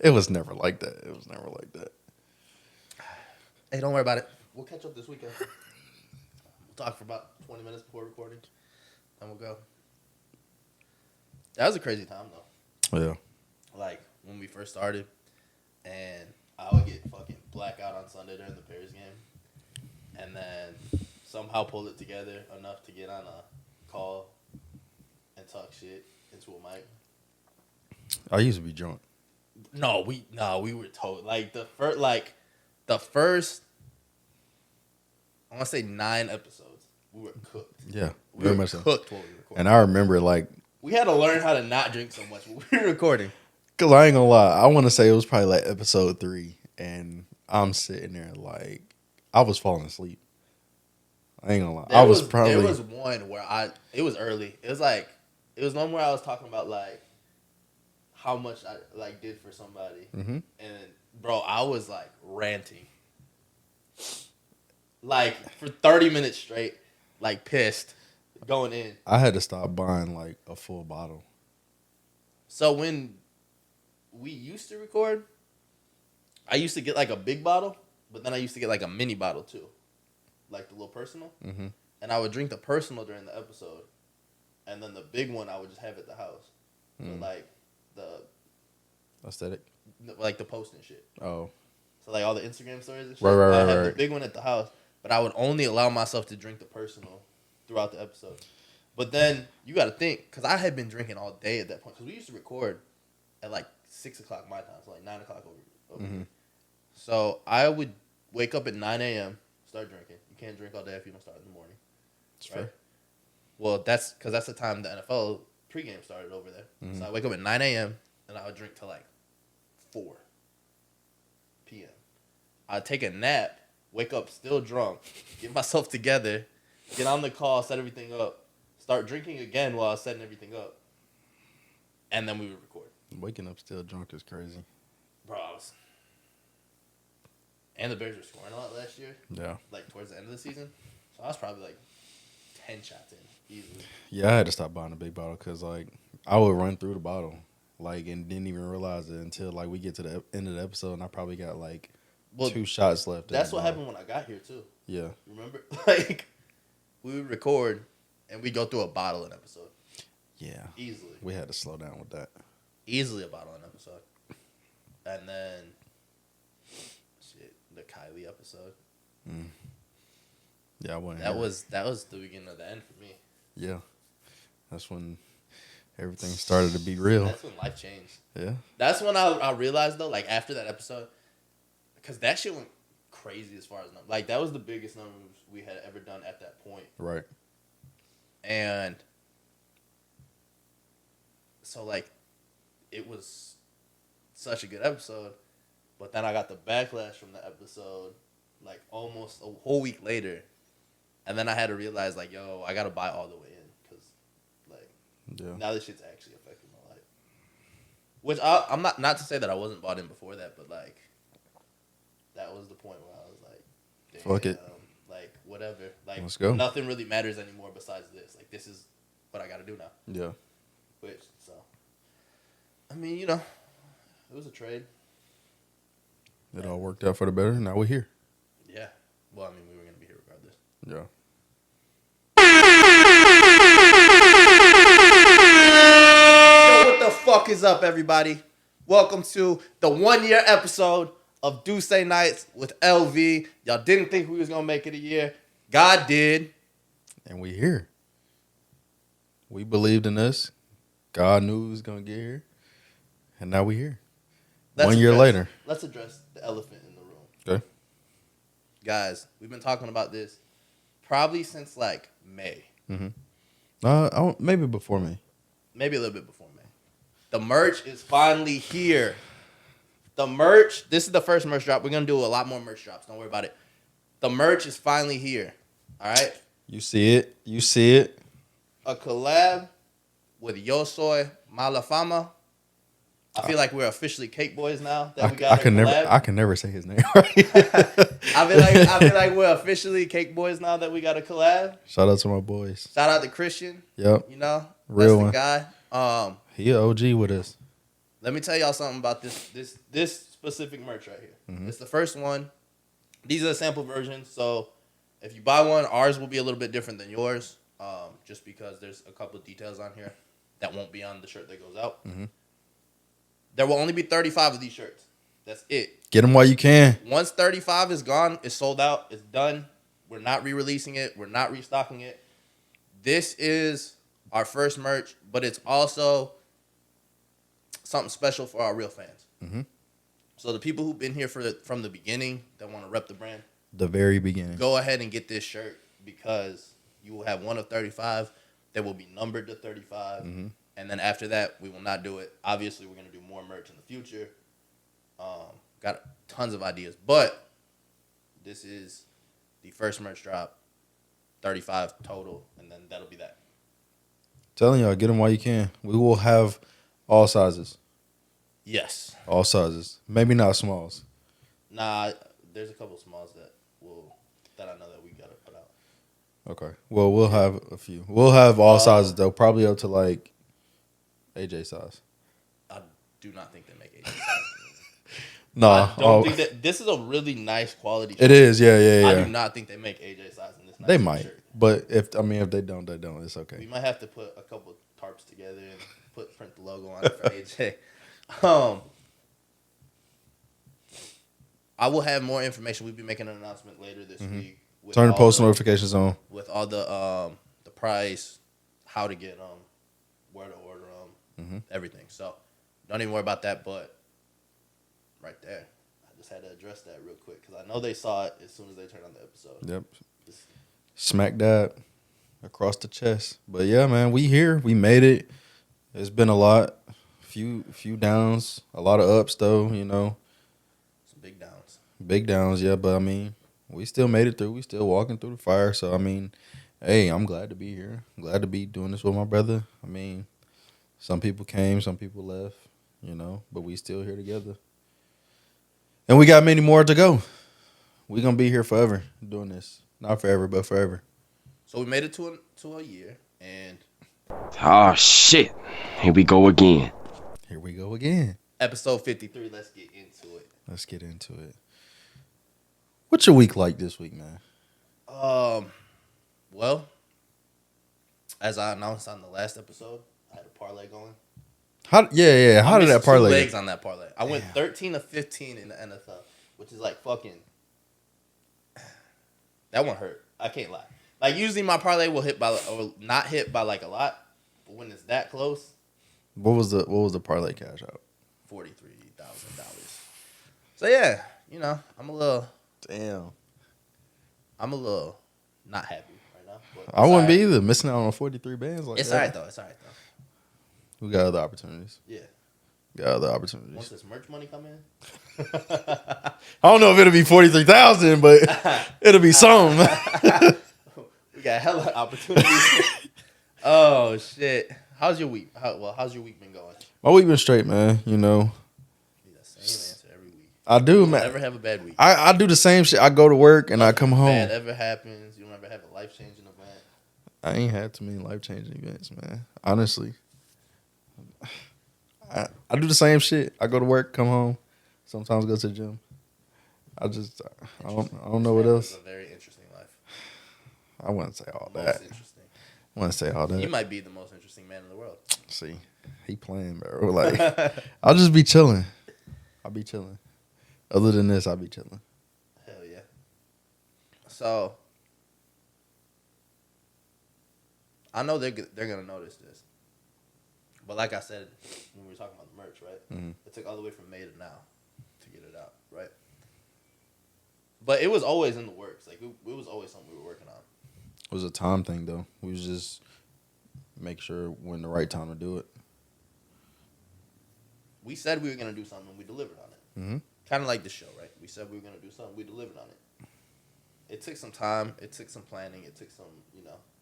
It was never like that. It was never like that. Hey, don't worry about it. We'll catch up this weekend. We'll talk for about 20 minutes before recording, and we'll go. That was a crazy time, though. Yeah. Like, when we first started, and I would get fucking blackout on Sunday during the Bears game, and then somehow pull it together enough to get on a call and talk shit into a mic. I used to be drunk. No, we were told the first I want to say 9 episodes, we were cooked. Yeah, We very were much so. cooked while we were recording. And I remember, like, We had to learn how to not drink so much when we were recording. because I ain't gonna lie, I want to say it was probably like episode 3, and I'm sitting there like I was falling asleep. I ain't gonna lie, There I was probably. There was one where it was early. It was one where I was talking about like how much I like did for somebody, Mhm. and bro, I was like ranting, like for 30 minutes straight, like pissed, going in. I had to stop buying like a full bottle. So when we used to record, I used to get like a big bottle, but then I used to get like a mini bottle too, like the little personal. Mm-hmm. And I would drink the personal during the episode, and then the big one I would just have at the house, for like the Aesthetic. like the post and shit. Oh, So like all the Instagram stories and shit. Right, I had the right. big one at the house, but I would only allow myself to drink the personal throughout the episode. But then you got to think, because I had been drinking all day at that point, because we used to record at like 6 o'clock my time, so like 9 o'clock over here. So I would wake up at 9 a.m., start drinking. You can't drink all day if you don't start in the morning. it's Right? fair. Well, that's because that's the time the NFL pregame started over there. So I wake up at 9 a.m. and I would drink till like 4 p.m. I'd take a nap, wake up still drunk, get myself together, get on the call, set everything up, start drinking again while I was setting everything up, and then we would record. Waking up still drunk is crazy. Bro, and the Bears were scoring a lot last year, Yeah. like towards the end of the season. So I was probably like 10 shots in easily. Yeah, I had to stop buying a big bottle because like I would run through the bottle, like, and didn't even realize it until like we get to the end of the episode, and I probably got like 2 shots left. That's what happened when I got here too. Yeah. Remember, like we would record and we go through a bottle an episode. Yeah. Easily. We had to slow down with that. Easily a bottle an episode. And then the Kylie episode. Yeah, I went. That was the beginning of the end for me. Yeah. That's when everything started to be real. That's when life changed. Yeah. That's when I realized though, like after that episode, because that shit went crazy as far as numbers. Like that was the biggest numbers we had ever done at that point. Right. And so like it was such a good episode, but then I got the backlash from the episode like almost a whole week later, and then I had to realize like, yo, I gotta buy all the way in because like now this shit's actually affecting my life. Which I'm not to say that I wasn't bought in before that, but like that was the point where I was like, damn, fuck it, like whatever, like let's go. Nothing really matters anymore besides this. Like this is what I gotta do now. Yeah. Which so, I mean, you know, it was a trade. It all worked out for the better. Now we're here. Yeah. Well, I mean, we were gonna be here regardless. Yeah. Yo, what the fuck is up, everybody? Welcome to the 1-year episode of Do Say Nights with LV. Y'all didn't think we was gonna make it a year. God did. And we here. We believed in us. God knew we was gonna get here. And now we here. 1 year later. Let's address the elephant in the room. Okay. Guys, we've been talking about this probably since like May. Maybe before me. Maybe a little bit before May. The merch is finally here. The merch, this is the first merch drop. We're going to do a lot more merch drops. Don't worry about it. The merch is finally here. All right? You see it. You see it. A collab with Yo Soy Malafama. I feel like we're officially Cake Boys now that we got I can collab. I can never say his name right. I feel like we're officially Cake Boys now that we got a collab. Shout out to my boys. Shout out to Christian. Yep. You know, Real that's one. the guy. He a OG with us. Let me tell y'all something about this specific merch right here. Mhm. It's the first one. These are the sample versions. So if you buy one, ours will be a little bit different than yours. Just because there's a couple of details on here that won't be on the shirt that goes out. Mhm. There will only be 35 of these shirts. That's it. Get them while you can. Once 35 is gone, it's sold out. It's done. We're not re-releasing it. We're not restocking it. This is our first merch, but it's also something special for our real fans. Mm-hmm. So the people who've been here from the beginning that want to rep the brand, The very beginning. go ahead and get this shirt because you will have one of 35 that will be numbered to 35. Mm-hmm. And then after that, we will not do it. Obviously, we're going to do more merch in the future. Got tons of ideas. But this is the first merch drop, 35 total, and then that'll be that. Telling y'all, get them while you can. We will have all sizes. Yes. All sizes. Maybe not smalls. Nah, there's a couple smalls that I know that we got to put out. Okay. Well, we'll have a few. We'll have all sizes, though. Probably up to, like, AJ size. I do not think they make AJ size. No. I don't think that this is a really nice quality shirt. It is, yeah. I do not think they make AJ size in this. They might, shirt. But if they don't, they don't. It's okay. We might have to put a couple tarps together and print the logo on it for AJ. I will have more information. We'll be making an announcement later this week. Turn the post notifications on with all the price, how to get them, where to order them, everything. So don't even worry about that. But right there, I just had to address that real quick because I know they saw it as soon as they turned on the episode. Yep. Smack that across the chest. But yeah, man, we here. We made it. It's been a lot. Few downs. A lot of ups though, you know. Some big downs. Big downs, yeah, but I mean, we still made it through. We still walking through the fire. So I mean, hey, I'm glad to be here. I'm glad to be doing this with my brother. I mean, some people came, some people left, you know, but we still here together. And we got many more to go. We're gonna be here forever doing this. Not forever, but forever. So we made it to a year, and oh shit, here we go again. Here we go again. Episode 53. Let's get into it. Let's get into it. What's your week like this week, man? Well, as I announced on the last episode, I had a parlay going. How did that parlay? 2 legs on that parlay. I went 13 of 15 in the NFL, which is like fucking. That one hurt. I can't lie. Like usually my parlay will not hit by like a lot, but when it's that close. What was the parlay cash out? $43,000. So yeah, you know, I'm a little not happy right now. But I wouldn't be either. Missing out on 43 bands like it's that. all right though. It's all right though. We got other opportunities. Yeah. Got other opportunities. Once this merch money come in. I don't know if it'll be 43,000, but it'll be some. We got hella opportunities. Oh shit! How's your week? How's your week been going? My week been straight, man. You know. The same answer every week. I do, You man. never have a bad week. I do the same shit. I go to work and I come home. Bad ever happens. You don't ever have a life changing event. I ain't had too many life changing events, man. Honestly. I do the same shit. I go to work, come home, sometimes go to the gym. I don't know what else. It's a very interesting life. I wouldn't say all Most that. interesting. I wouldn't say all that. You might be the most interesting man in the world. See, he playing, bro. Like, I'll just be chilling. I'll be chilling. Other than this, I'll be chilling. Hell yeah. So, I know they're gonna notice this, but like I said when we were talking about the merch, right? Mm-hmm. It took all the way from May to now to get it out, right? But it was always in the works. Like it was always something we were working on. It was a time thing, though. We was just make sure when the right time to do it. We said we were gonna do something, and we delivered on it. Mm-hmm. Kind of like the show, right? We said we were gonna do something, we delivered on it. It took some time. It took some planning. It took some,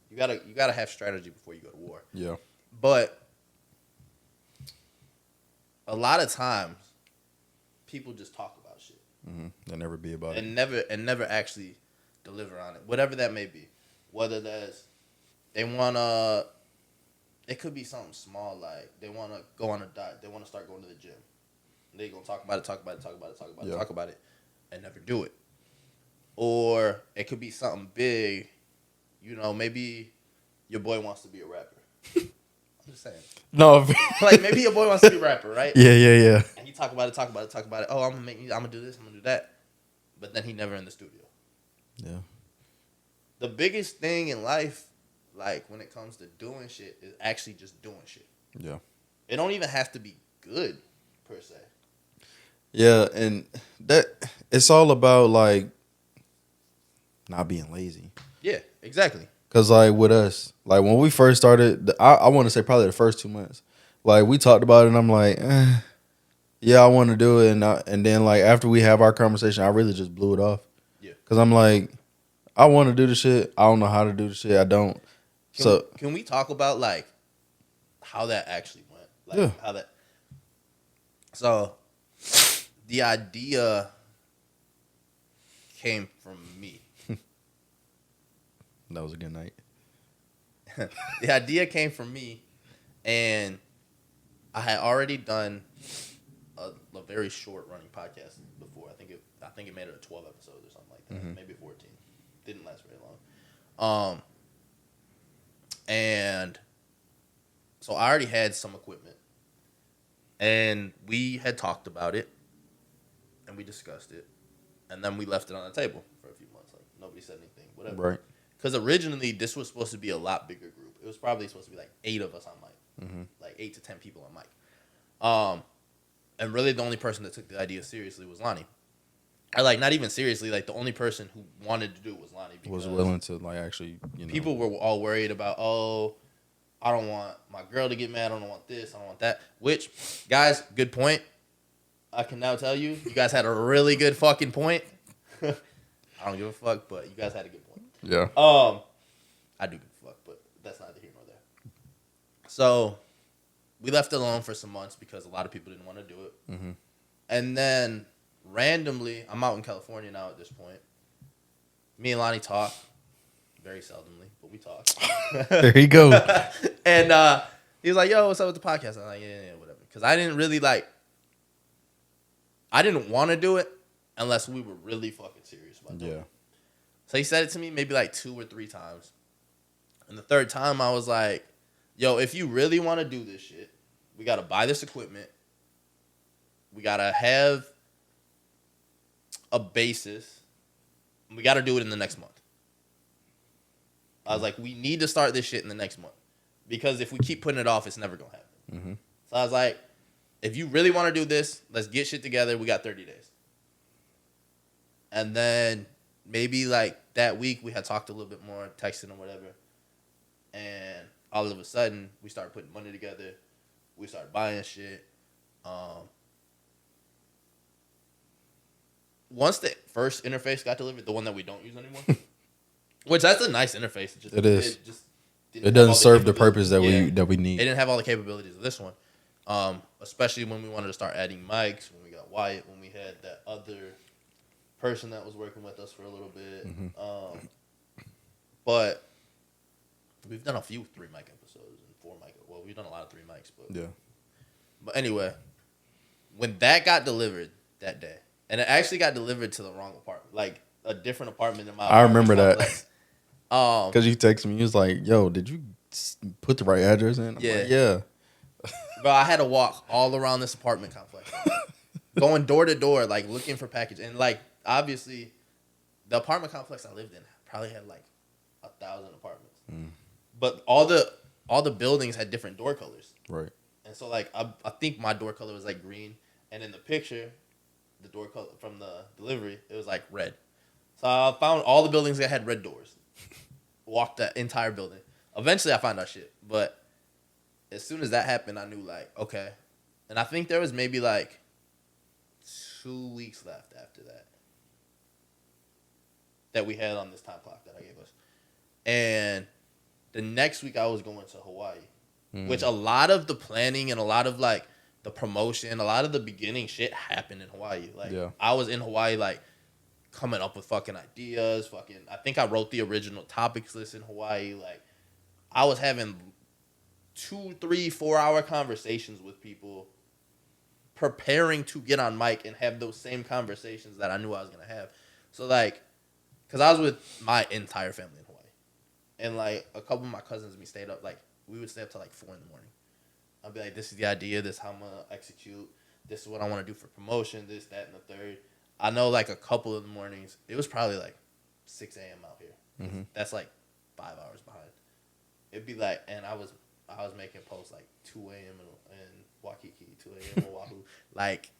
you gotta have strategy before you go to war. Yeah. But a lot of times, people just talk about shit Mm-hmm. They'll never be about it. and never actually deliver on it, whatever that may be. Whether that's they wanna it could be something small, like they want to go on a diet, they want to start going to the gym. They gonna talk about it, and never do it. Or it could be something big, maybe your boy wants to be a rapper. I'm just saying. No. Like, maybe your boy wants to be a rapper, right? Yeah. And you talk about it. Oh, I'm gonna do this, I'm gonna do that. But then he never in the studio. Yeah. The biggest thing in life, like when it comes to doing shit, is actually just doing shit. Yeah. It don't even have to be good, per se. Yeah, and that it's all about like not being lazy. Yeah, exactly. Cause like with us, like when we first started, I want to say probably the first 2 months, like we talked about it, and I'm like, yeah, I want to do it, and then like after we have our conversation, I really just blew it off. Yeah. Cause I'm like, I want to do the shit. I don't know how to do the shit. I don't. Can we talk about like how that actually went? Like Yeah. how that. So, the idea came from me. That was a good night. The idea came from me, and I had already done a very short running podcast before. I think it made it a 12 episodes or something like that, maybe 14. Didn't last very long. And so I already had some equipment, and we had talked about it, and we discussed it, and then we left it on the table for a few months. Like nobody said anything, whatever. Right. Because originally this was supposed to be a lot bigger group. It was probably supposed to be like 8 of us on mic, like 8 to 10 people on mic. And really the only person that took the idea seriously was Lonnie. Or like not even seriously, like the only person who wanted to do it was Lonnie. Was willing to like actually, People were all worried about, I don't want my girl to get mad. I don't want this. I don't want that. Which, guys, good point. I can now tell you guys had a really good fucking point. I don't give a fuck, but you guys had a good point. Yeah. I do give a fuck, but that's neither here nor there. So, we left it alone for some months because a lot of people didn't want to do it. Mm-hmm. And then, randomly, I'm out in California now at this point. Me and Lonnie talk. Very seldomly, but we talk. There you go. And he was like, yo, what's up with the podcast? I'm like, yeah, whatever. Because I didn't really I didn't want to do it unless we were really fucking serious about doing it. So he said it to me maybe like 2 or 3 times. And the third time I was like, yo, if you really want to do this shit, we got to buy this equipment. We got to have a basis. We got to do it in the next month. I was like, we need to start this shit in the next month. Because if we keep putting it off, it's never going to happen. Mm-hmm. So I was like, if you really want to do this, let's get shit together. We got 30 days. And then maybe like that week we had talked a little bit more, texting or whatever. And all of a sudden we started putting money together. We started buying shit. Once the first interface got delivered, the one that we don't use anymore, which that's a nice interface. It is. It doesn't serve the purpose that we need. It didn't have all the capabilities of this one. Especially when we wanted to start adding mics, when we got Wyatt, when we had that other person that was working with us for a little bit. Mm-hmm. But we've done a few 3 mic episodes and 4 mic. Well, we've done a lot of 3 mics, but Yeah. But anyway, when that got delivered that day, and it actually got delivered to the wrong apartment, like a different apartment in my. I remember that. Complex. Because you texted me, you was like, "Yo, did you put the right address in?" I'm Yeah. like, yeah. Bro, I had to walk all around this apartment complex, going door to door, like looking for packages, and like obviously, the apartment complex I lived in probably had like 1,000 apartments, but all the buildings had different door colors, Right. and so like I think my door color was like green, and in the picture, the door color from the delivery it was like red. So I found all the buildings that had red doors, walked that entire building. Eventually, I found out shit, but as soon as that happened, I knew like, okay. And I think there was maybe like 2 weeks left after that we had on this time clock that I gave us. And the next week I was going to Hawaii, which a lot of the planning and a lot of like the promotion, a lot of the beginning shit happened in Hawaii. Like I was in Hawaii like coming up with fucking ideas, I think I wrote the original topics list in Hawaii. Like I was having 2, 3, 4 hour conversations with people, preparing to get on mic and have those same conversations that I knew I was gonna have. So like, cause I was with my entire family in Hawaii, and like a couple of my cousins and me stayed up. Like we would stay up till like 4 a.m. I'd be like, this is the idea. This is how I'm gonna execute. This is what I want to do for promotion. This, that, and the third. I know like a couple of the mornings, it was probably like 6 a.m. out here. Mm-hmm. That's like 5 hours behind. It'd be like, and I was making posts like 2 a.m. in Waikiki, 2 a.m. in Oahu. Like,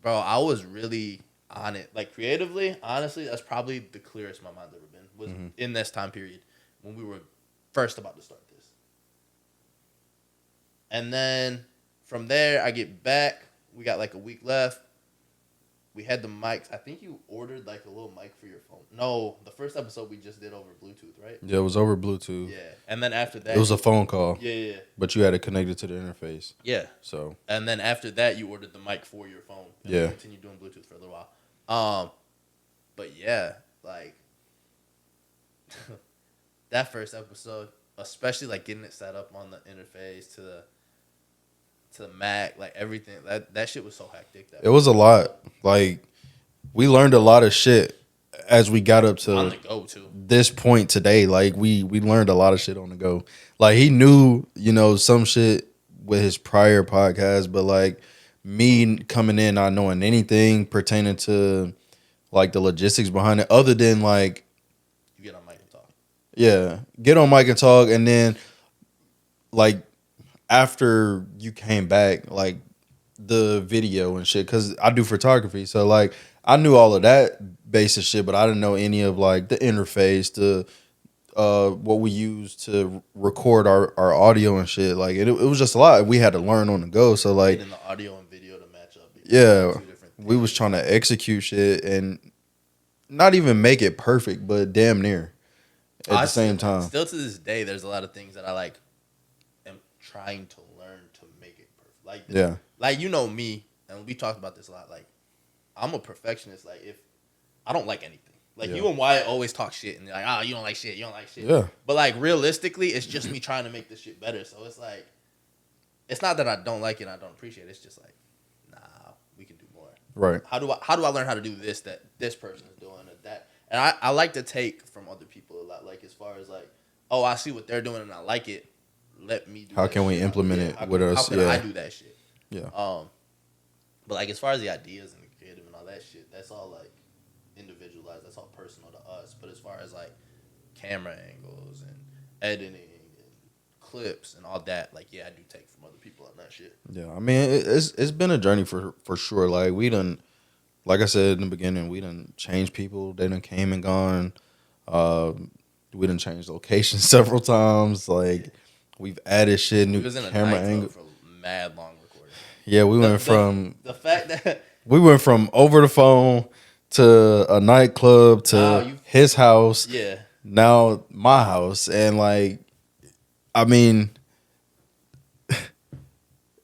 bro, I was really on it. Like creatively, honestly, that's probably the clearest my mind's ever been. Was in this time period when we were first about to start this. And then from there, I get back. We got like a week left. We had the mics. I think you ordered like a little mic for your phone. No, the first episode we just did over Bluetooth, right? Yeah, it was over Bluetooth. Yeah. And then after that, It was a phone call. Yeah. But you had it connected to the interface. Yeah. So. And then after that, you ordered the mic for your phone. And Yeah. we continued doing Bluetooth for a little while. But yeah, like that first episode, especially like getting it set up on the interface to the Mac, like everything, that shit was so hectic. It was a lot. Like, we learned a lot of shit as we got up on to the go too. this point today. Like, we learned a lot of shit on the go. Like, he knew, some shit with his prior podcast, but like me coming in not knowing anything pertaining to like the logistics behind it, other than like, You get on mic and talk. yeah, get on mic and talk, and then like after you came back, like the video and shit, because I do photography, so like I knew all of that basic shit, but I didn't know any of like the interface, the what we use to record our audio and shit. Like it was just a lot we had to learn on the go. So like, Getting the audio and video to match up. yeah, Two different we was trying to execute shit and not even make it perfect, but damn near at the same time. Still to this day, there's a lot of things that I like am trying to learn to make it perfect. Like Yeah. Like me, and we talked about this a lot. Like I'm a perfectionist. Like if I don't like anything, like Yeah. you and Wyatt always talk shit, and they're like, oh, you don't like shit, you don't like shit. Yeah. But like realistically, it's just me trying to make this shit better. So it's like, it's not that I don't like it, and I don't appreciate it. It's just like, nah, we can do more. Right. How do I learn how to do this that this person is doing or that? And I like to take from other people a lot. Like as far as like, oh, I see what they're doing and I like it. Let me do. How that can we shit. implement it with us? How can Yeah. I do that shit? Yeah. But like as far as the ideas and the creative and all that shit, that's all like individualized. That's all personal to us. But as far as like camera angles and editing and clips and all that, like yeah, I do take from other people on that shit. Yeah, I mean it's been a journey for sure. Like we done, like I said in the beginning, we done changed people. They done came and gone. We done changed locations several times. Like we've added shit, new We was in a camera nightclub angle. for mad long recording. Yeah, we went from the fact that over the phone to a nightclub to Wow, his house. yeah. Now my house, and like, I mean,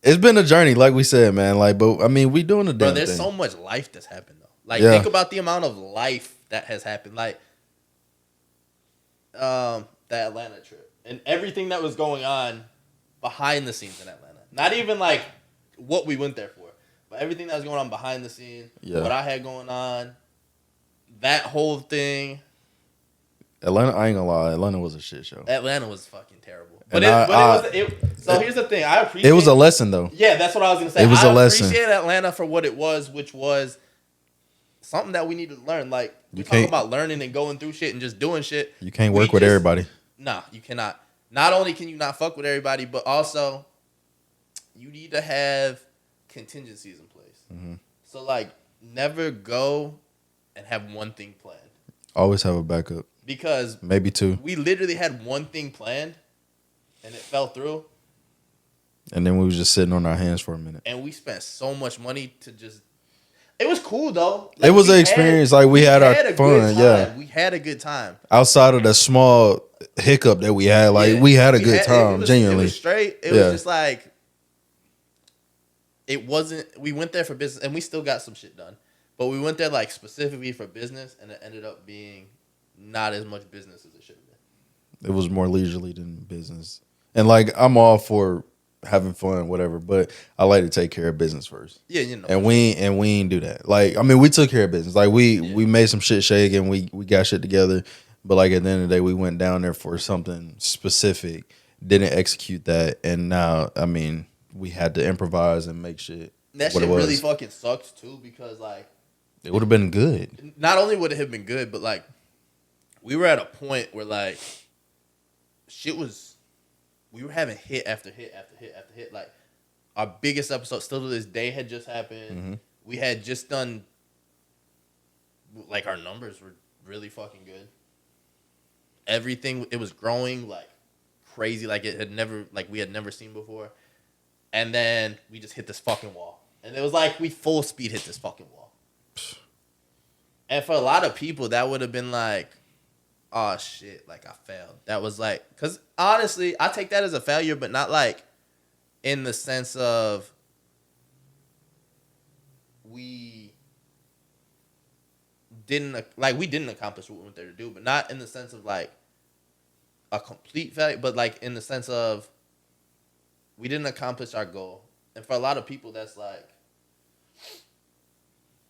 it's been a journey, like we said, man. Like, but I mean, we doing the damn Bro, there's thing. so much life that's happened though. Like Yeah. think about the amount of life that has happened. Like the Atlanta trip and everything that was going on behind the scenes in Atlanta. Not even like what we went there for, but everything that was going on behind the scenes. Yeah. What I had going on. That whole thing. Atlanta, I ain't gonna lie, Atlanta was a shit show. Atlanta was fucking terrible. And So here's the thing. I appreciate It was a lesson though. Yeah, that's what I was gonna say. It was a a lesson. I appreciate Atlanta for what it was, which was something that we needed to learn. Like we You talk can't- about learning and going through shit and just doing shit. You can't We work with just- everybody. Nah, you cannot. Not only can you not fuck with everybody, but also you need to have contingencies in place. Mm-hmm. So like, never go and have one thing planned Always have a backup, because maybe two, we literally had one thing planned and it fell through. and then we was just sitting on our hands for a minute. And we spent so much money to just. It was cool though. It was we an experience. Like, we had our a good fun, time. yeah. We had a good time. Outside of the small hiccup that we had, like Yeah. we had a good It time, was, genuinely. It was straight. It Yeah. was just like. It wasn't. We went there for business, and we still got some shit done. But we went there like specifically for business, and it ended up being not as much business as it should have been. It was more leisurely than business. And like I'm all for having fun, whatever, but I like to take care of business first. Yeah, you know. And we ain't do that. Like, I mean, we took care of business. Like we made some shit shake and we got shit together. But like at the end of the day, we went down there for something specific, didn't execute that, and now I mean we had to improvise and make shit. That what shit it was. really fucking sucks too because like It would have been good. not only would it have been good, but like we were at a point where like shit was we were having hit after hit after hit after hit. Like our biggest episode still to this day had just happened. Mm-hmm. We had just done like our numbers were really fucking good. Everything it was growing like crazy, like it had never like we had never seen before. And then we just hit this fucking wall. And it was like we full speed hit this fucking wall. And for a lot of people, that would have been like, oh shit, like I failed. That was like, because honestly, I take that as a failure, but not like in the sense of we didn't accomplish what we were there to do, but not in the sense of like a complete failure, but like in the sense of we didn't accomplish our goal. And for a lot of people, that's like,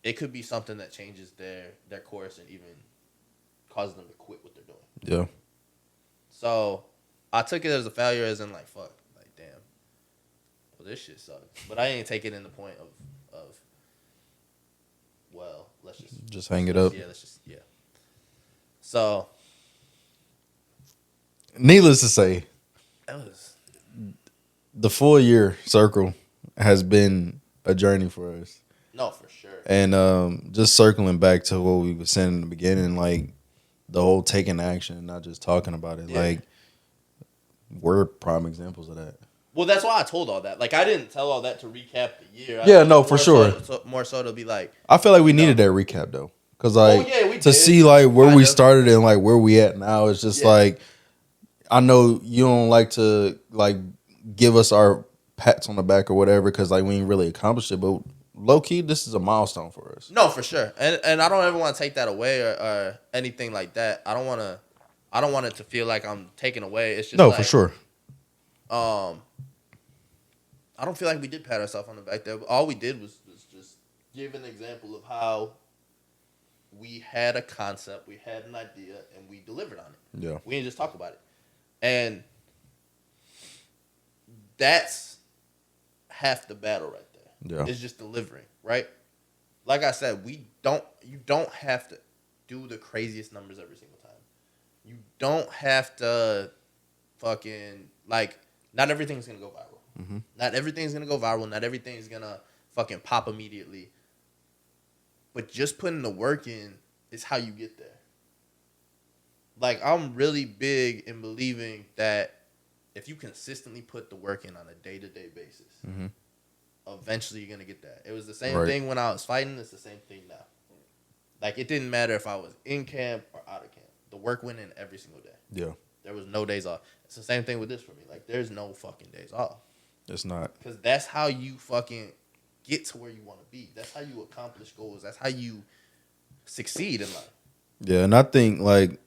it could be something that changes their course and even causes them to quit what they're doing. Yeah. So I took it as a failure, as in like, fuck, like damn, well this shit sucks. But I didn't take it in the point of well, let's just hang it up. Yeah. So Needless to say, that was the full year circle has been a journey for us. no for sure. And just circling back to what we were saying in the beginning, like the whole taking action, not just talking about it. Yeah. Like we're prime examples of that. Well, that's why I told all that. Like I didn't tell all that to recap the year. I Yeah, told no, it for more sure. More so to be like, I feel like we needed that recap though, because like yeah, we to did. see like where Kind we of. started and like where we at now. It's just Yeah. like I know you don't like to like give us our pats on the back or whatever because like we ain't really accomplished it, but low key this is a milestone for us. no, for sure. And I don't ever want to take that away or anything like that. I don't want it to feel like I'm taking away. It's just No, like, for sure. I don't feel like we did pat ourselves on the back there. All we did was just give an example of how we had a concept, we had an idea, and we delivered on it. Yeah. We didn't just talk about it. And that's half the battle right there. Yeah. It's just delivering, right? Like I said, you don't have to do the craziest numbers every single time. You don't have to fucking, like, not everything's going to go viral. Mm-hmm. Not everything's going to go viral. Not everything's going to fucking pop immediately. But just putting the work in is how you get there. Like, I'm really big in believing that if you consistently put the work in on a day-to-day basis, Mm-hmm. eventually you're going to get that. It was the same Right. thing when I was fighting. It's the same thing now. Like, it didn't matter if I was in camp or out of camp. The work went in every single day. Yeah. There was no days off. It's the same thing with this for me. Like, there's no fucking days off. It's not. Because that's how you fucking get to where you want to be. That's how you accomplish goals. That's how you succeed in life. Yeah, and I think like,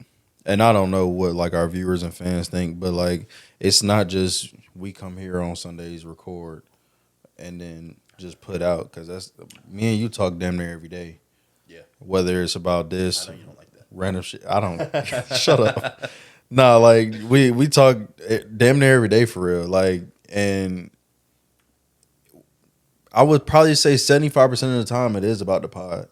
and I don't know what like our viewers and fans think, but like it's not just we come here on Sundays, record, and then just put out because that's me and you talk damn near every day. Yeah. Whether it's about this I know you don't like that. random shit, I don't. Shut up. Nah, like we talk damn near every day for real. Like, and I would probably say 75% of the time it is about the pod.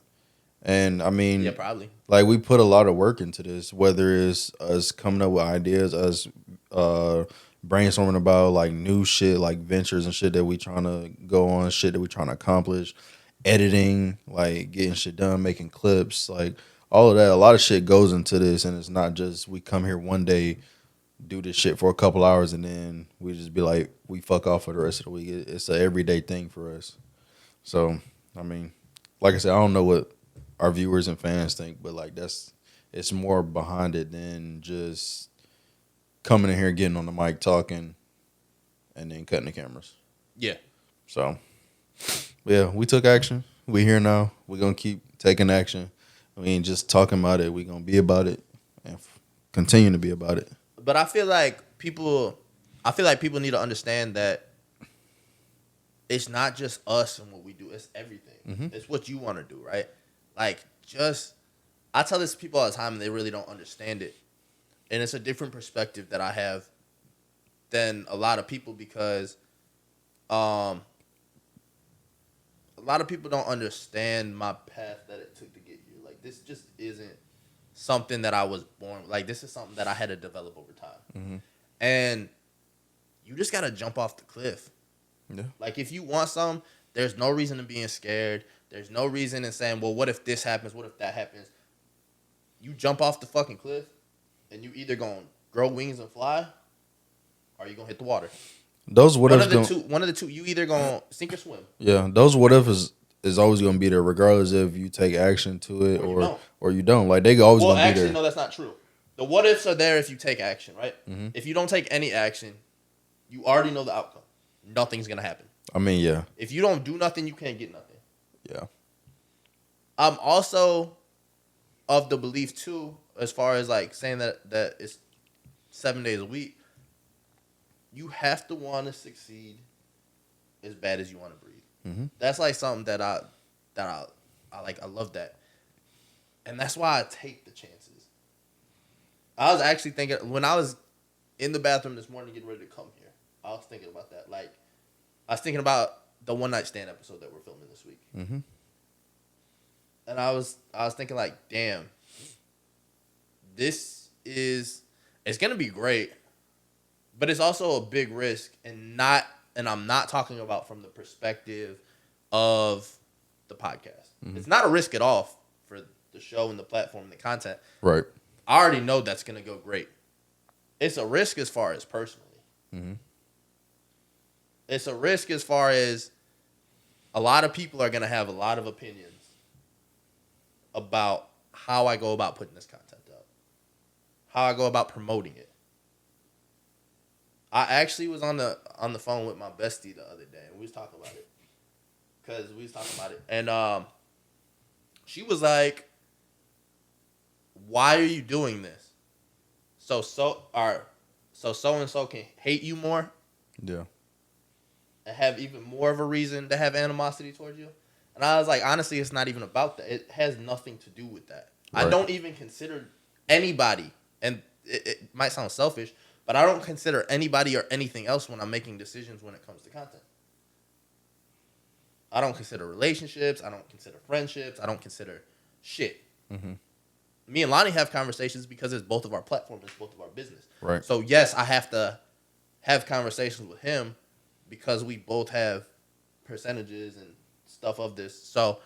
And I mean, Yeah, probably. like we put a lot of work into this, whether it's us coming up with ideas, us brainstorming about like new shit, like ventures and shit that we trying to go on, shit that we trying to accomplish, editing, like getting shit done, making clips, like all of that. A lot of shit goes into this, and it's not just we come here one day, do this shit for a couple hours, and then we just be like we fuck off for the rest of the week. It's an everyday thing for us. So I mean, like I said, I don't know what our viewers and fans think, but like it's more behind it than just coming in here, getting on the mic, talking, and then cutting the cameras. Yeah. So yeah, we took action. We here now. We're gonna keep taking action. We ain't just talking about it. We gonna be about it and continue to be about it. But I feel like people I feel like people need to understand that it's not just us and what we do. It's everything. Mm-hmm. It's what you want to do, right? Like, I tell this to people all the time, and they really don't understand it. And it's a different perspective that I have than a lot of people because a lot of people don't understand my path that it took to get here. Like, this just isn't something that I was born with. Like, this is something that I had to develop over time. Mm-hmm. And you just got to jump off the cliff. Yeah. Like, if you want some, there's no reason in being scared. There's no reason in saying, well, what if this happens? What if that happens? You jump off the fucking cliff, and you either going to grow wings and fly, or you going to hit the water. Those what One ifs of the don't. two. One of the two. You either going to sink or swim. Yeah, those what ifs is always gonna be there, regardless if you take action to it or you don't. Like they always Well, gonna be actually, there. no, that's not true. The what ifs are there if you take action, right? Mm-hmm. If you don't take any action, you already know the outcome. Nothing's going to happen. I mean, yeah, If you don't do nothing, you can't get nothing. yeah, I'm also of the belief too, as far as like saying that it's 7 days a week. You have to want to succeed as bad as you want to breathe. Mm-hmm. That's like something that I like. I love that, and that's why I take the chances. I was actually thinking when I was in the bathroom this morning getting ready to come here. I was thinking about that. Like, I was thinking about the One Night Stand episode that we're filming this week. Mm-hmm. And I was thinking like, damn, it's gonna be great, but it's also a big risk, and I'm not talking about from the perspective of the podcast. Mm-hmm. It's not a risk at all for the show and the platform and the content. right. I already know that's gonna go great. It's a risk as far as personally. Mm-hmm. It's a risk as far as a lot of people are gonna have a lot of opinions about how I go about putting this content up, how I go about promoting it. I actually was on the phone with my bestie the other day, and we was talking about it. And she was like, "Why are you doing this? So and so can hate you more Yeah. and have even more of a reason to have animosity towards you?" And I was like, honestly, it's not even about that. It has nothing to do with that. Right. I don't even consider anybody, and it might sound selfish, but I don't consider anybody or anything else when I'm making decisions when it comes to content. I don't consider relationships. I don't consider friendships. I don't consider shit. Mm-hmm. Me and Lonnie have conversations because it's both of our platforms, it's both of our business. Right. So yes, I have to have conversations with him because we both have percentages and stuff of this. So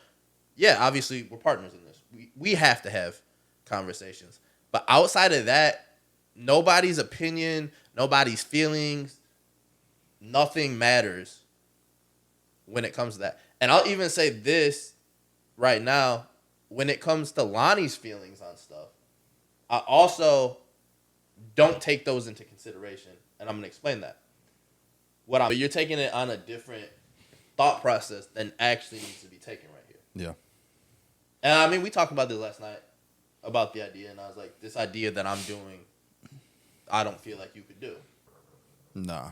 yeah, obviously we're partners in this. We have to have conversations. But outside of that, nobody's opinion, nobody's feelings, nothing matters when it comes to that. And I'll even say this right now, when it comes to Lonnie's feelings on stuff, I also don't take those into consideration. And I'm going to explain that. But you're taking it on a different thought process than actually needs to be taken right here. Yeah. And I mean, we talked about this last night about the idea, and I was like, this idea that I'm doing, I don't feel like you could do. Nah.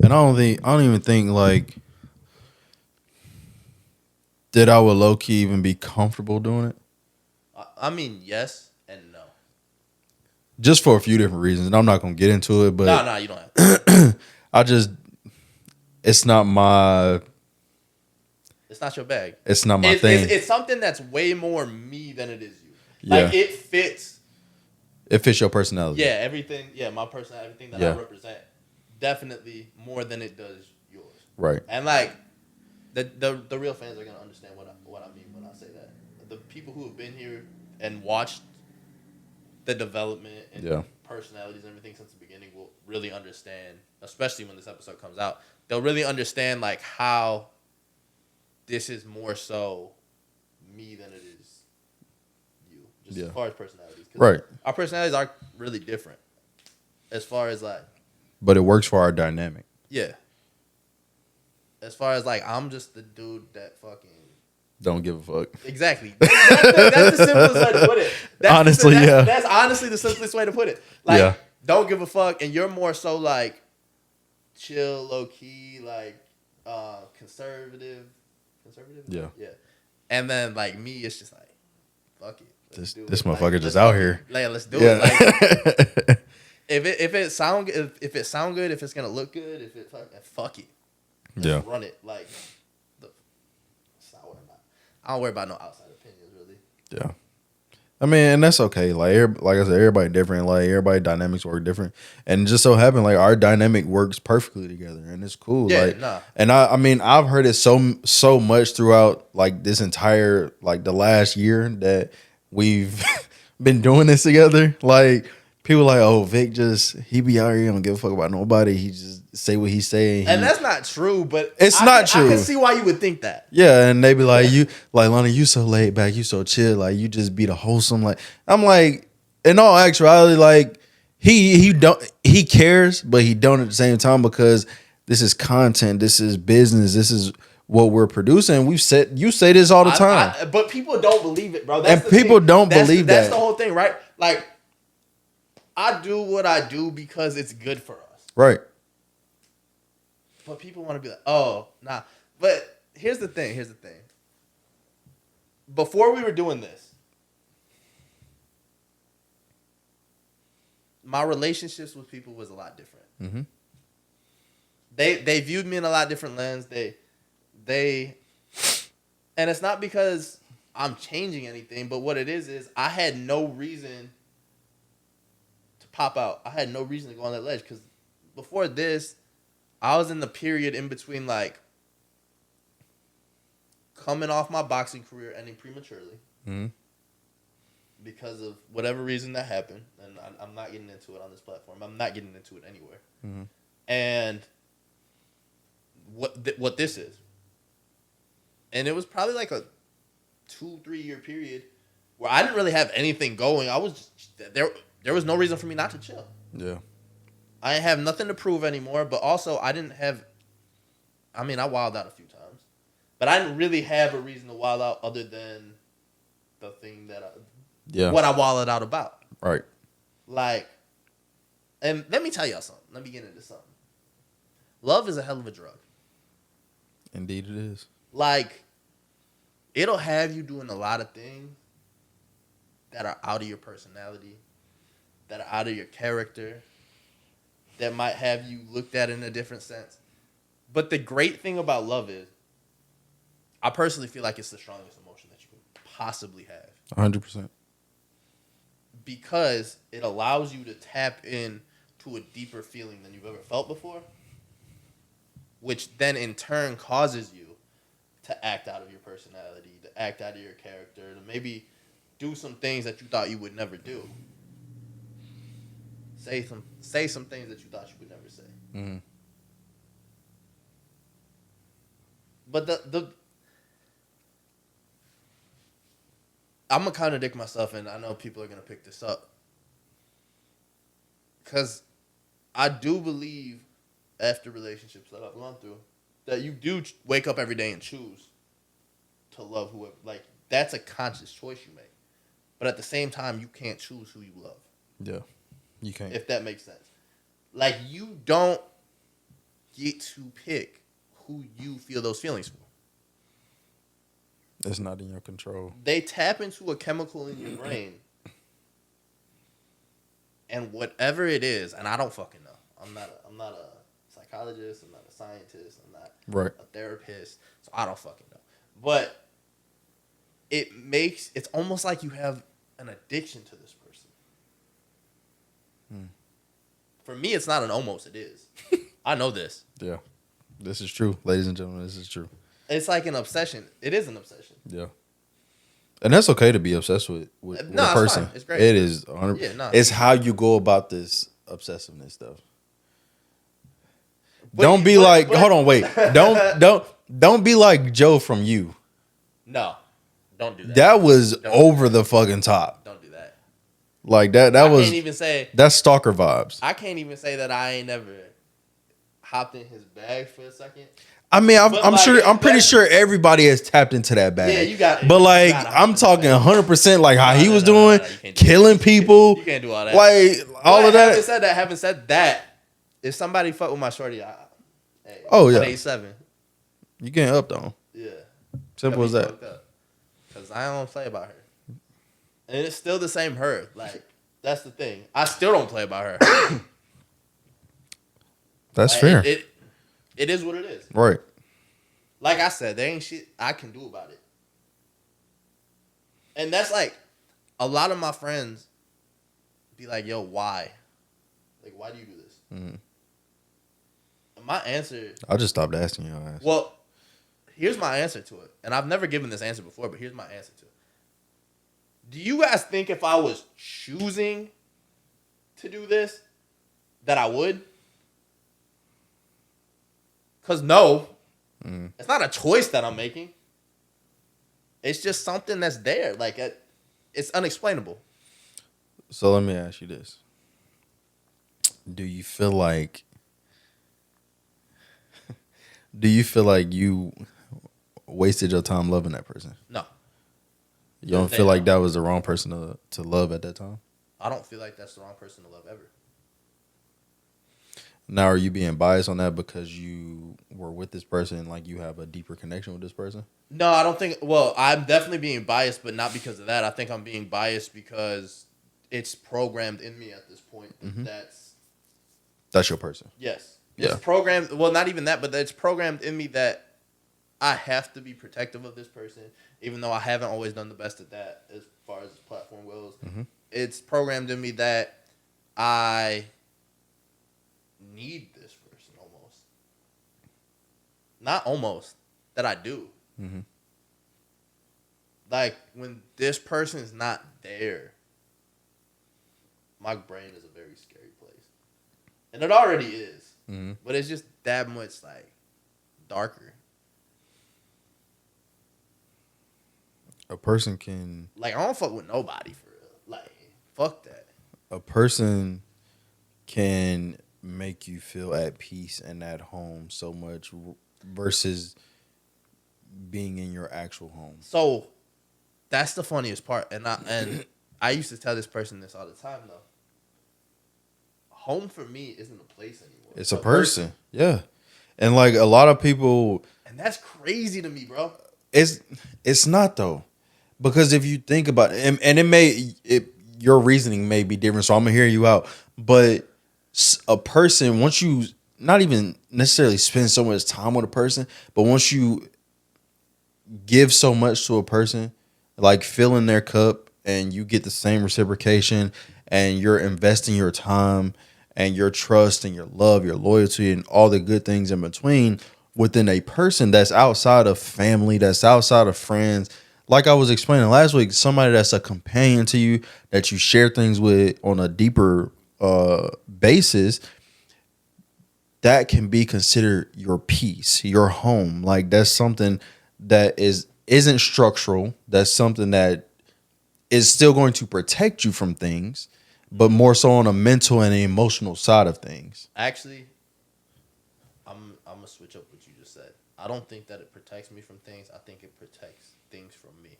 And I don't even think like that I would low key even be comfortable doing it. I mean, yes and no. Just for a few different reasons. And I'm not gonna get into it, but No, you don't have to. it's not my It's not your bag. It's not my thing. It's something that's way more me than it is you. Yeah. Like, it fits. It fits your personality. Yeah, everything. Yeah, my personality, everything that I represent, definitely more than it does yours. Right. And like, the real fans are gonna understand what I mean when I say that. The people who have been here and watched the development and personalities and everything since the beginning will really understand, especially when this episode comes out. They'll really understand like how this is more so me than it is you, just as far as personalities. Right. Our personalities are really different as far as like. But it works for our dynamic. Yeah. As far as like, I'm just the dude that fucking. Don't give a fuck. Exactly. That's the simplest way to put it. That's honestly the simplest way to put it. Like, don't give a fuck, and you're more so like chill, low key, like conservative. Yeah. Yeah. And then like me, it's just like, fuck it. Let's do This it. motherfucker Like, just let's out fucking- here. Like, let's do Yeah. it. Like, if it sound good, if it's gonna look good, if it fuck it. Let's Yeah. run it. Like, it's not worried about. I don't worry about no outside opinions really. Yeah. I mean, and that's okay. Like I said, everybody different. Like everybody dynamics work different, and it just so happen like our dynamic works perfectly together, and it's cool. Yeah, like, nah. and I mean, I've heard it so much throughout like this entire like the last year that we've been doing this together. Like people like, oh, Vic he be out here, he don't give a fuck about nobody. He just say what he say, And that's not true, but It's not true. I can see why you would think that. yeah, and they be like, you like Lonnie, you so laid back, you so chill, like you just be the wholesome. Like I'm like, in all actuality, like he cares, but he don't at the same time because this is content, this is business, this is what we're producing. You say this all the time. But people don't believe it, bro. And the people thing. don't believe That's that. the whole thing, right? Like, I do what I do because it's good for us. Right. But people want to be like, oh, nah. But here's the thing. Before we were doing this, my relationships with people was a lot different. Mm-hmm. They viewed me in a lot different lens. They and it's not because I'm changing anything, but what it is I had no reason to pop out. I had no reason to go on that ledge because before this, I was in the period in between like coming off my boxing career ending prematurely Mm-hmm. because of whatever reason that happened, and I'm not getting into it on this platform. I'm not getting into it anywhere. Mm-hmm. And what this is, and it was probably like a 2-3 year period where I didn't really have anything going. I was just, there was no reason for me not to chill. Yeah. I didn't have nothing to prove anymore, but also I didn't have. I mean, I wilded out a few times, but I didn't really have a reason to wild out other than the thing that what I wilded out about. Right. Like, and let me tell y'all something. Let me get into something. Love is a hell of a drug. Indeed, it is. Like, it'll have you doing a lot of things that are out of your personality, that are out of your character, that might have you looked at in a different sense. But the great thing about love is, I personally feel like it's the strongest emotion that you could possibly have. 100%. Because it allows you to tap in to a deeper feeling than you've ever felt before, which then in turn causes you to act out of your personality, to act out of your character, to maybe do some things that you thought you would never do. Say some things that you thought you would never say. Mm-hmm. But the I'm gonna contradict myself, and I know people are gonna pick this up, because I do believe, after relationships that I've gone through, that you do wake up every day and choose to love whoever. Like, that's a conscious choice you make, but at the same time, you can't choose who you love. Yeah. You can't. If that makes sense. Like, you don't get to pick who you feel those feelings for. It's not in your control. They tap into a chemical in your brain, and whatever it is, and I don't fucking know. I'm not a psychologist. I'm not a scientist. I'm not Right. a therapist. So I don't fucking know. But it's almost like you have an addiction to this person. For me, it's not an almost. It is. I know this. Yeah. This is true. Ladies and gentlemen, this is true. It's like an obsession. It is an obsession. Yeah. And that's okay to be obsessed with No, a it's person. fine. It's great. It is 100%. Yeah, no. It's how you go about this obsessiveness stuff. But- don't be but- like, but- hold on, wait. Don't be like Joe from You. No, don't do that. That was Don't. over the fucking top. Don't do that. Like that I was can't even say. that's stalker vibes. I can't even say that I ain't never hopped in his bag for a second. I mean, But, I'm like, sure. I'm pretty that's- sure everybody has tapped into that bag. Yeah, you got it. But You like, got it. I'm talking 100% like how he was doing, You can't do killing that. people, You can't do all that. like all of Having that. said that, if somebody fuck with my shorty, hey, Oh, yeah. 187. You getting up though. Yeah. Simple as that. Because I don't play about her. And it's still the same her. Like, that's the thing. I still don't play about her. That's Like, fair, it is what it is. right? Like I said, there ain't shit I can do about it. And that's like, a lot of my friends be like, yo, why? Like, why do you do this? Mhm. And my answer, I just stopped asking your ass. well, here's my answer to it. And I've never given this answer before, but here's my answer to it. Do you guys think if I was choosing to do this, that I would? Because no. It's not a choice that I'm making. It's just something that's there. Like, it's unexplainable. So let me ask you this: Do you feel like you wasted your time loving that person? No. You don't feel like that was the wrong person to love at that time? I don't feel like that's the wrong person to love ever. Now, are you being biased on that because you were with this person and like you have a deeper connection with this person? No, I don't think. Well, I'm definitely being biased, but not because of that. I think I'm being biased because it's programmed in me at this point. That's your person. Yes. Yeah. It's programmed. Well, not even that, but it's programmed in me that I have to be protective of this person, even though I haven't always done the best at that as far as this platform goes. Mm-hmm. It's programmed in me that I need this person almost. Not almost. That I do. Mm-hmm. Like, when this person is not there, my brain is a very scary place. And it already is. Mm-hmm. But it's just that much, like, darker. A person can. Like, I don't fuck with nobody, for real. Like, fuck that. A person can make you feel at peace and at home so much versus being in your actual home. So, that's the funniest part. And I used to tell this person this all the time, though. Home for me isn't a place anymore. It's a person. Yeah. And like a lot of people, And that's crazy to me, bro. it's not though. Because if you think about it, and your reasoning may be different, so I'm gonna hear you out. But a person, once you not even necessarily spend so much time with a person, but once you give so much to a person, like fill in their cup, and you get the same reciprocation, and you're investing your time and your trust and your love, your loyalty, and all the good things in between within a person that's outside of family, that's outside of friends. Like I was explaining last week, somebody that's a companion to you, that you share things with on a deeper basis, that can be considered your peace, your home. Like that's something that isn't structural. That's something that is still going to protect you from things, but more so on a mental and emotional side of things. Actually, I'm gonna switch up what you just said. I don't think that it protects me from things. I think it protects things from me.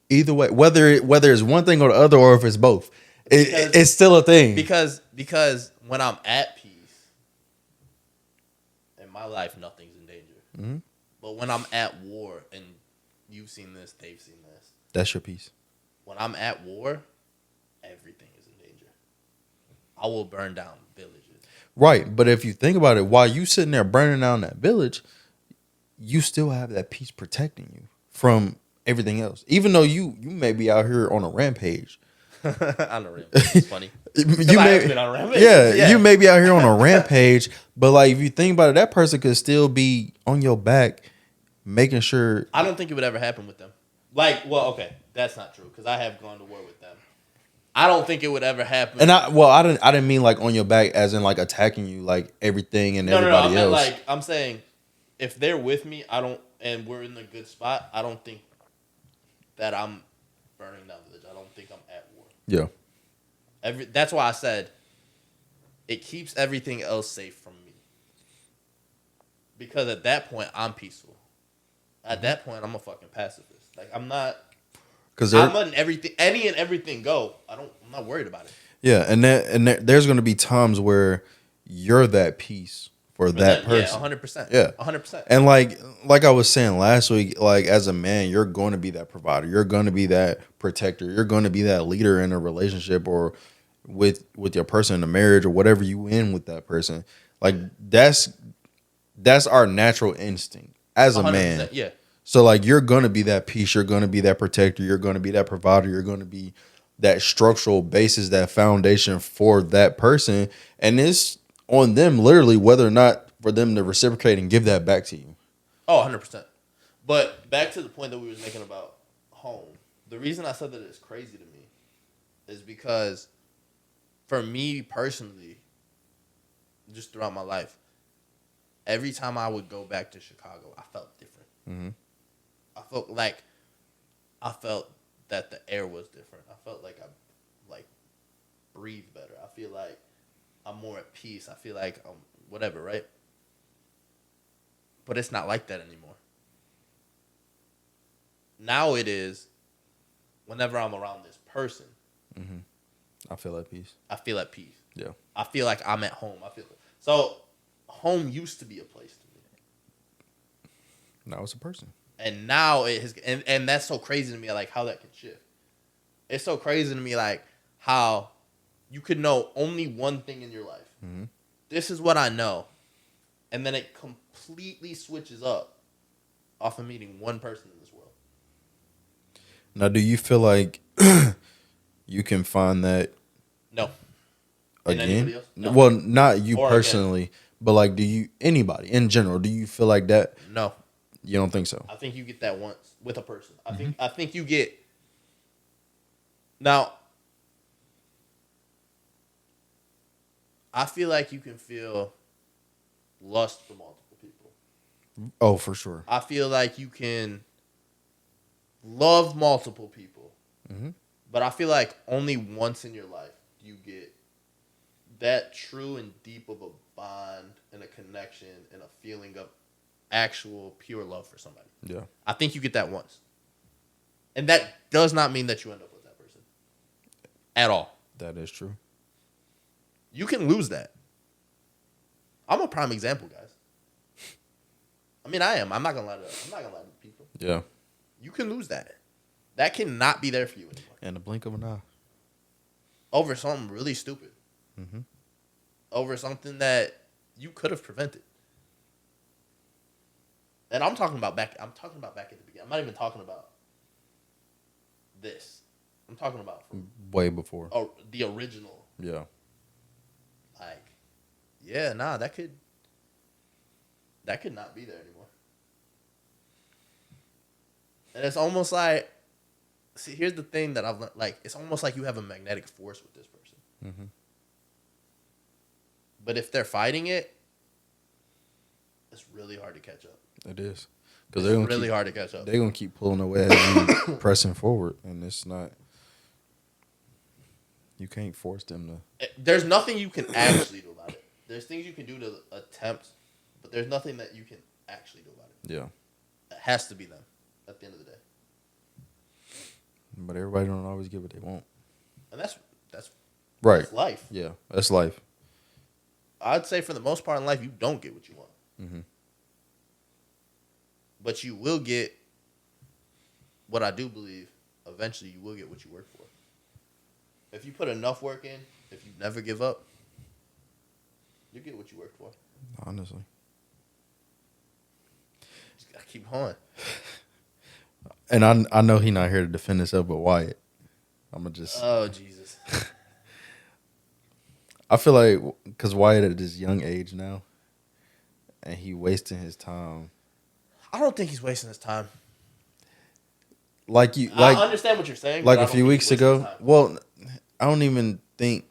Either way, whether it's one thing or the other, or if it's both, it's still a thing. Because when I'm at peace in my life, nothing's in danger. Mm-hmm. But when I'm at war, and you've seen this, they've seen this. That's your peace. When I'm at war, everything is in danger. I will burn down villages. Right, but if you think about it, while you sitting there burning down that village, you still have that peace protecting you from everything else. Even though you may be out here on a rampage. On a rampage. It's funny. You I may, have been on a rampage. yeah, you may be out here on a rampage, but like if you think about it, that person could still be on your back, making sure. I don't think it would ever happen with them. Like, well, okay, that's not true because I have gone to war with them. I don't think it would ever happen. And I didn't mean like on your back as in like attacking you like everything and everybody No. else. Like I'm saying, if they're with me, and we're in a good spot, I don't think that I'm burning down the village. I don't think I'm at war. Yeah. That's why I said it keeps everything else safe from me. Because at that point, I'm peaceful. At that point, I'm a fucking pacifist. Like, I'm not. Because I'm letting any and everything go. I'm not worried about it. yeah, there's going to be times where you're that peace for that person. Yeah, 100%. Yeah, 100%. and like I was saying last week, like as a man, you're going to be that provider. You're going to be that protector. You're going to be that leader in a relationship or with your person in a marriage or whatever you in with that person. Like that's our natural instinct as a man. Yeah. So like you're going to be that peace. You're going to be that protector. You're going to be that provider. You're going to be that structural basis, that foundation for that person, and it's on them literally whether or not for them to reciprocate and give that back to you. Oh, 100%. But back to the point that we was making about home. The reason I said that it's crazy to me is because for me personally, just throughout my life, every time I would go back to Chicago, I felt different. Mm-hmm. I felt that the air was different. I felt like I breathe better. I feel like I'm more at peace. I feel like whatever, right? But it's not like that anymore. Now it is, whenever I'm around this person, I feel at peace. I feel at peace. Yeah. I feel like I'm at home. So home used to be a place to me. Now it's a person. And now it has, and that's so crazy to me, like how that can shift. It's so crazy to me, like how you could know only one thing in your life. Mm-hmm. This is what I know. And then it completely switches up off of meeting one person in this world. Now, do you feel like you can find that No. again? No. Well, not you Or personally, again. but like, anybody in general, do you feel like that? No. You don't think so? I think you get that once with a person. I think you get. Now, I feel like you can feel lust for multiple people. Oh, for sure. I feel like you can love multiple people. Mm-hmm. But I feel like only once in your life do you get that true and deep of a bond and a connection and a feeling of actual pure love for somebody. Yeah. I think you get that once. And that does not mean that you end up with that person. At all. That is true. You can lose that. I'm a prime example, guys. I mean, I am. I'm not gonna lie to people. Yeah. You can lose that. That cannot be there for you anymore. In the blink of an eye. Over something really stupid. Mm-hmm. Over something that you could have prevented. And I'm talking about back at the beginning. I'm not even talking about this. I'm talking about Way before. the original. Yeah. Like, yeah, nah, that could not be there anymore. And it's almost like, see, here's the thing that I've learned. Like, it's almost like you have a magnetic force with this person. Mm-hmm. But if they're fighting it, it's really hard to catch up. It is. Because they're really hard to catch up. They're going to keep pulling away as you pressing forward. And it's not. You can't force them to. There's nothing you can actually do about it. There's things you can do to attempt, but there's nothing that you can actually do about it. Yeah. It has to be them at the end of the day. But everybody don't always get what they want. And that's Right. that's life. Yeah. That's life. I'd say for the most part in life, you don't get what you want. Mm-hmm. But you will get what I do believe. Eventually, you will get what you work for. If you put enough work in, if you never give up, you get what you work for. Honestly. Just gotta keep going. And I know he not here to defend himself, but Wyatt. I'm going to just. Oh, Jesus. I feel like because Wyatt at this young age now, and he wasting his time. I don't think he's wasting his time. I understand what you're saying. Like but I a don't few think weeks he's wasting ago. his time. Well, I don't even think.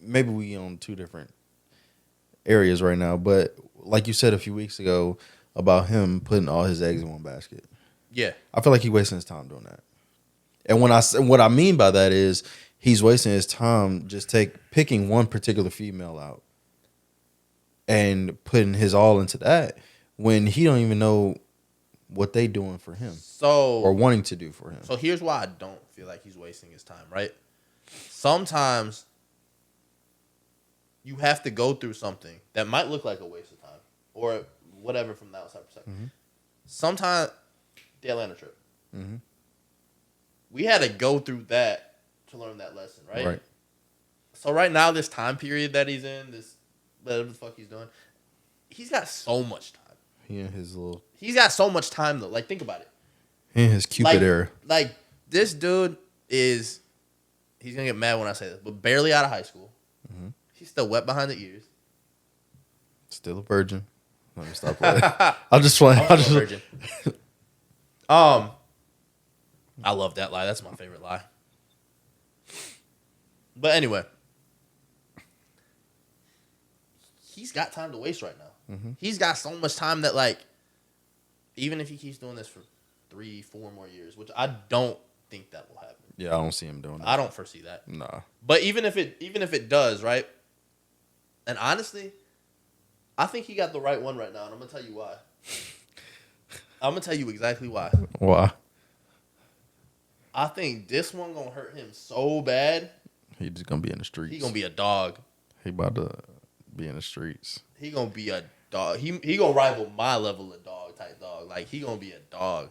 Maybe we on two different areas right now, but like you said a few weeks ago about him putting all his eggs in one basket. Yeah. I feel like he's wasting his time doing that. And what I mean by that is he's wasting his time just picking one particular female out and putting his all into that. when he don't even know what they doing for him or So wanting to do for him. so here's why I don't feel like he's wasting his time, right? Sometimes you have to go through something that might look like a waste of time or whatever from the outside perspective. Mhm. Sometimes the Atlanta trip. Mhm. We had to go through that to learn that lesson, right? Right. So right now, this time period that he's in, this whatever the fuck he's doing, he's got so much time. He and his little, He's got so much time though. Like think about it. he and his Cupid era. Like this dude is, he's gonna get mad when I say this, but barely out of high school. Mhm. He's still wet behind the ears. Still a virgin. Let me stop playing. I'll just play. I'm still a virgin. I love that lie. That's my favorite lie. But anyway, he's got time to waste right now. Mhm. He's got so much time that like, even if he keeps doing this for 3-4 more years, which I don't think that will happen. Yeah, I don't see him doing that. I don't foresee that. Nah. But even if it does, right? And honestly, I think he got the right one right now, and I'm gonna tell you why. I'm gonna tell you exactly why. Why? I think this one gonna hurt him so bad. He just gonna be in the streets. He gonna be a dog. He about to be in the streets. He gonna be a dog. He gonna rival my level of dog type dog. Like he gonna be a dog.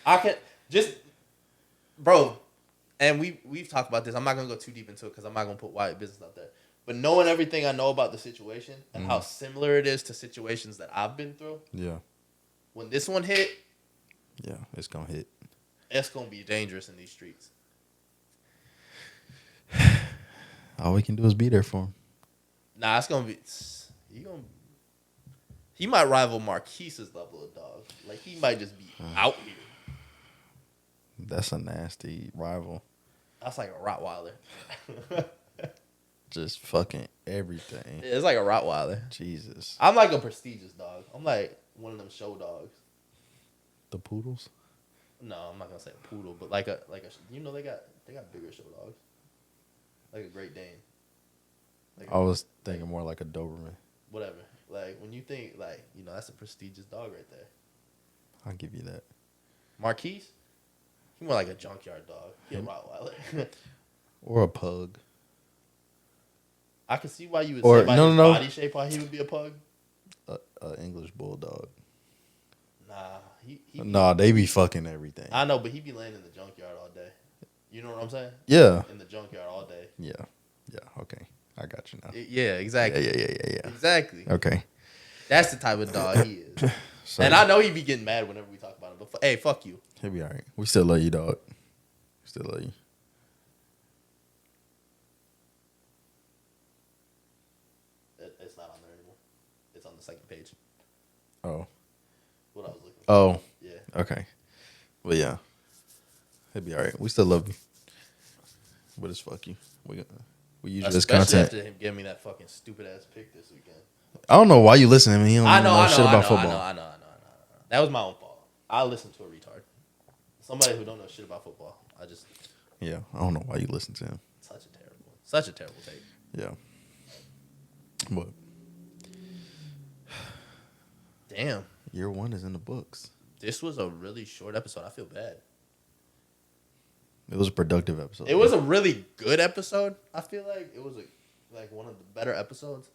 I can just, bro. And we've talked about this. I'm not gonna go too deep into it because I'm not gonna put Wyatt business out there. But knowing everything I know about the situation and how similar it is to situations that I've been through, Yeah. when this one hit, Yeah, it's gonna hit. it's gonna be dangerous in these streets. All we can do is be there for him. Nah, it's gonna be. He might rival Marquise's level of dog. Like he might just be out here. That's a nasty rival. That's like a Rottweiler. Just fucking everything. It's like a Rottweiler. Jesus. I'm like a prestigious dog. I'm like one of them show dogs. The poodles? No, I'm not gonna say a poodle, but like a you know they got bigger show dogs. Like a Great Dane. Like I was thinking more like a Doberman. whatever. Like when you think like, you know, that's a prestigious dog right there. I'll give you that. Marquise, he more like a junkyard dog. He a Rottweiler. Or a pug. I can see why you would Or- say by no, his no, no. body shape why he would be a pug. A English bulldog. Nah, he Nah, they be fucking everything. I know, but he be laying in the junkyard all day. You know what I'm saying? Yeah. In the junkyard all day. Yeah. Yeah. Okay. I got you now. Yeah, exactly. Yeah. Exactly. Okay. That's the type of dog he is. So, And I know he be getting mad whenever we talk about him. But hey, fuck you. he'll be all right. We still love you, dog. Still love you. It's not on there anymore. It's on the second page. Oh. What I was looking for. Oh. Yeah. Okay. Well, yeah. He'll be all right. We still love you. But it's fuck you. We use this Especially content. after him giving me that fucking stupid ass pick this weekend. I don't know why you listen to him. He don't I even know, shit about football. I know. That was my own fault. I listened to a retard. Somebody who don't know shit about football. Yeah. I don't know why you listen to him. Such a terrible take. Yeah. But Damn. year one is in the books. This was a really short episode. I feel bad. It was a productive episode. It was a really good episode. I feel like it was like one of the better episodes.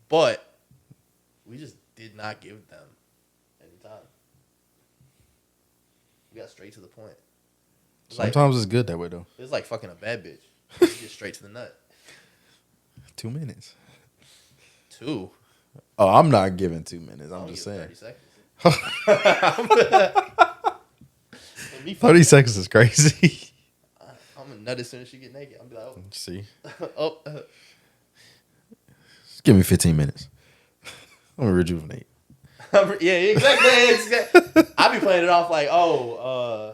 But we just did not give them any time. We got straight to the point. Sometimes it's good that way though. It was like fucking a bad bitch. You get straight to the nut. 2 minutes. 2. Oh, I'm not giving 2 minutes. I'm I'll just give saying. 30 seconds. 30 seconds is crazy. I'm gonna nut as soon as she get naked. I'll be like, See, oh, just give me 15 minutes. I'm gonna rejuvenate. yeah, exactly. I be playing it off like, I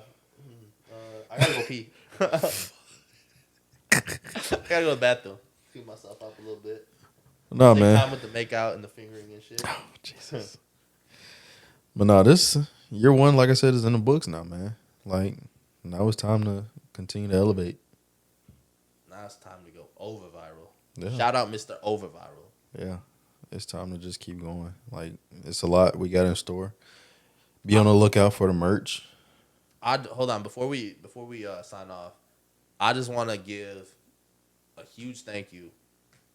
gotta go pee. I gotta go to the bathroom. Clean myself up a little bit. No, Take man. time with the make out and the fingering and shit. Oh, Jesus. But no, this year one, like I said, is in the books now, man. Like, now it's time to continue to elevate. Now it's time to go over viral. Yeah. Shout out Mr. Over Viral. Yeah, it's time to just keep going. Like, it's a lot we got in store. Be on the lookout for the merch. Hold on before we sign off. I just want to give a huge thank you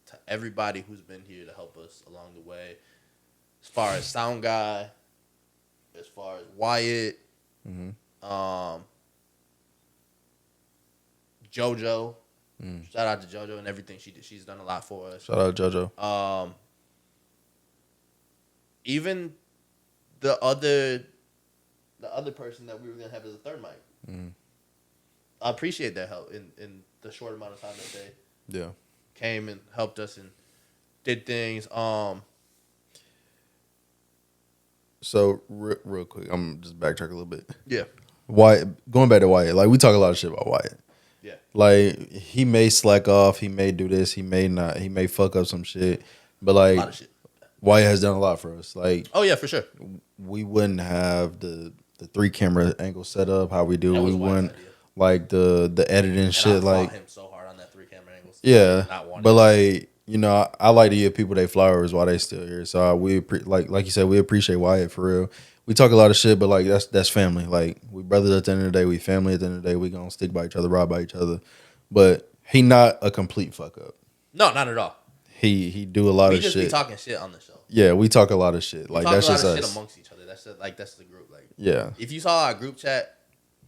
to everybody who's been here to help us along the way. As far as Sound Guy, as far as Wyatt, JoJo. Shout out to JoJo and everything she did. She's done a lot for us. Shout out to JoJo. Even the other person that we were gonna have as a third mic. I appreciate their help in the short amount of time that they came and helped us and did things. So real quick, I'm just backtrack a little bit. Yeah. Wyatt, going back to Wyatt, like we talk a lot of shit about Wyatt. Yeah. Like he may slack off, he may do this, he may not, he may fuck up some shit, but like A lot of shit. Wyatt has done a lot for us. Like, oh yeah, for sure. We wouldn't have the 3-camera angle set up how we do. That was We Wyatt's wouldn't idea. like the editing And shit. I Like, fought him so hard on that 3-camera angle. yeah, Not wanting but it. like you know, I like to give people their flowers while they still here. So like you said, we appreciate Wyatt for real. We talk a lot of shit, but like that's family. Like we brothers at the end of the day, we family at the end of the day. We gonna stick by each other, ride by each other. But he not a complete fuck up. No, not at all. He do a lot We of just shit. be talking shit on the show. Yeah, we talk a lot of shit. Like Talk that's a lot just of us. shit amongst each other. That's the group. Like, Yeah, if you saw our group chat,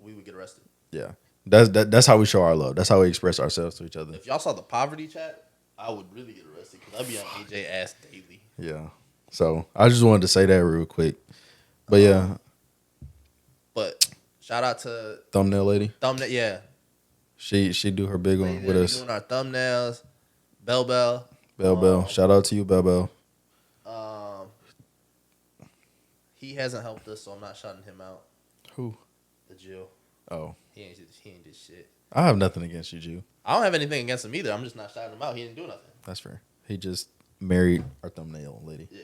we would get arrested. yeah. That's how we show our love. That's how we express ourselves to each other. If y'all saw the poverty chat, I would really get arrested because I'd be on AJ ass daily. Yeah. So I just wanted to say that real quick. But yeah, But shout out to thumbnail lady. thumbnail. Yeah, She do her big one with we us. doing our thumbnails. Bell. Bell. Shout out to you, Bell. He hasn't helped us, so I'm not shouting him out. Who? The Jew. Oh, He ain't did shit. I have nothing against you, Jew. I don't have anything against him either. I'm just not shouting him out. He didn't do nothing. That's fair. He just married our thumbnail lady. Yeah,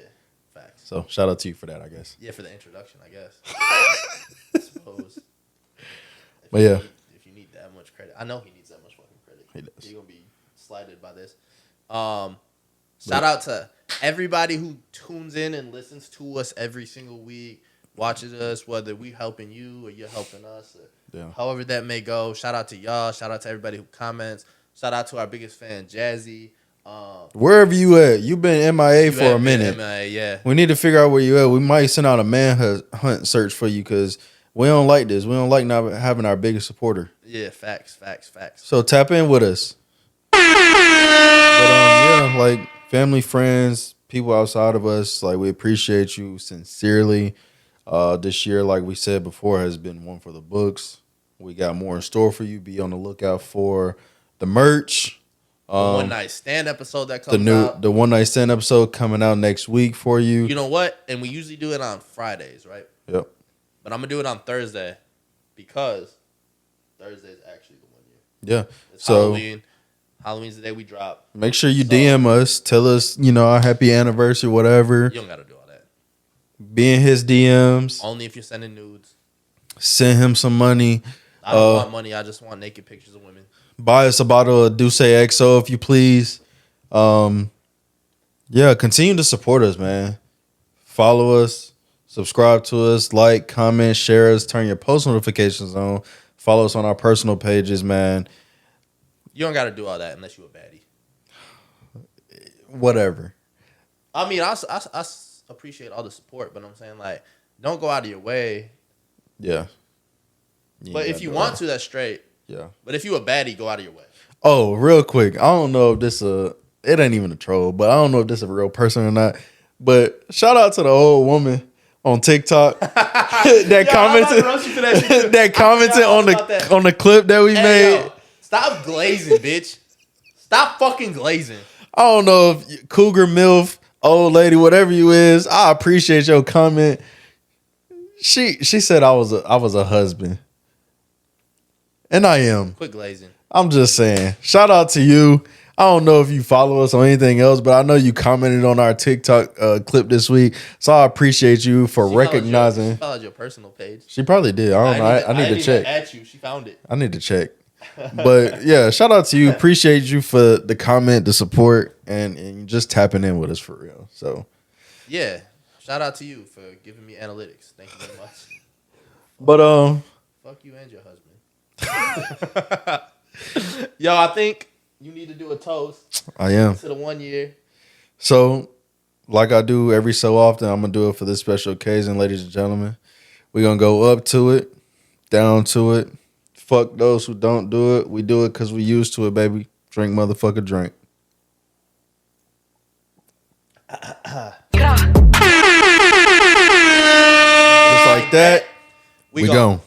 facts. So shout out to you for that, I guess. Yeah, for the introduction, I guess. I suppose. But yeah. If you need that much credit, I know he needs that much fucking credit. He does. You're gonna be slighted by this. Shout out to everybody who tunes in and listens to us every single week, watches us, whether we helping you or you're helping us, or Yeah. however that may go. Shout out to y'all. Shout out to everybody who comments. Shout out to our biggest fan, Jazzy. Wherever you at, you've been MIA You for have a been minute. MIA, yeah. We need to figure out where you at. We might send out a manhunt search for you because we don't like this. We don't like not having our biggest supporter. Yeah, facts. So tap in with us. But yeah, like family, friends, people outside of us, like we appreciate you sincerely. This year, like we said before, has been one for the books. We got more in store for you. Be on the lookout for the merch. The one night stand episode that comes out. The one night stand episode coming out next week for you. You know what? And we usually do it on Fridays, right? Yep. But I'm gonna do it on Thursday because Thursday is actually the one year. Yeah. It's So Halloween. Halloween's the day we drop. make sure you DM us. Tell us, our happy anniversary, whatever. You don't gotta do all that. Be in his DMs. Only if you're sending nudes. Send him some money. I don't want money. I just want naked pictures of women. Buy us a bottle of Douce XO if you please. Yeah, continue to support us, man. Follow us, subscribe to us, like, comment, share us, turn your post notifications on. Follow us on our personal pages, man. You don't gotta do all that unless you're a baddie. Whatever. I mean, I appreciate all the support, but I'm saying, like, don't go out of your way. Yeah. But if you want to, that's straight. Yeah. But if you a baddie, go out of your way. Oh, real quick. I don't know if this it ain't even a troll, but I don't know if this a real person or not. But shout out to the old woman on TikTok that commented that commented on the clip that we made. Yo, stop glazing, bitch. Stop fucking glazing. I don't know if Cougar MILF, old lady, whatever you is. I appreciate your comment. She said I was a husband. And I am. Quit glazing. I'm just saying. Shout out to you. I don't know if you follow us on anything else, but I know you commented on our TikTok clip this week. So I appreciate you for recognizing. She followed your personal page. She probably did. I don't know. I need to check. At you, she found it. I need to check. But yeah, shout out to you. Appreciate you for the comment, the support, and just tapping in with us for real. So Yeah. Shout out to you for giving me analytics. Thank you very much. but Fuck you and your husband. Yo, I think you need to do a toast I am. to the 1 year. So like I do every so often, I'm gonna do it for this special occasion, ladies and gentlemen. We're gonna go up to it, down to it. Fuck those who don't do it. We do it because we used to it, baby. Drink, motherfucker, drink. Just like that, we gone.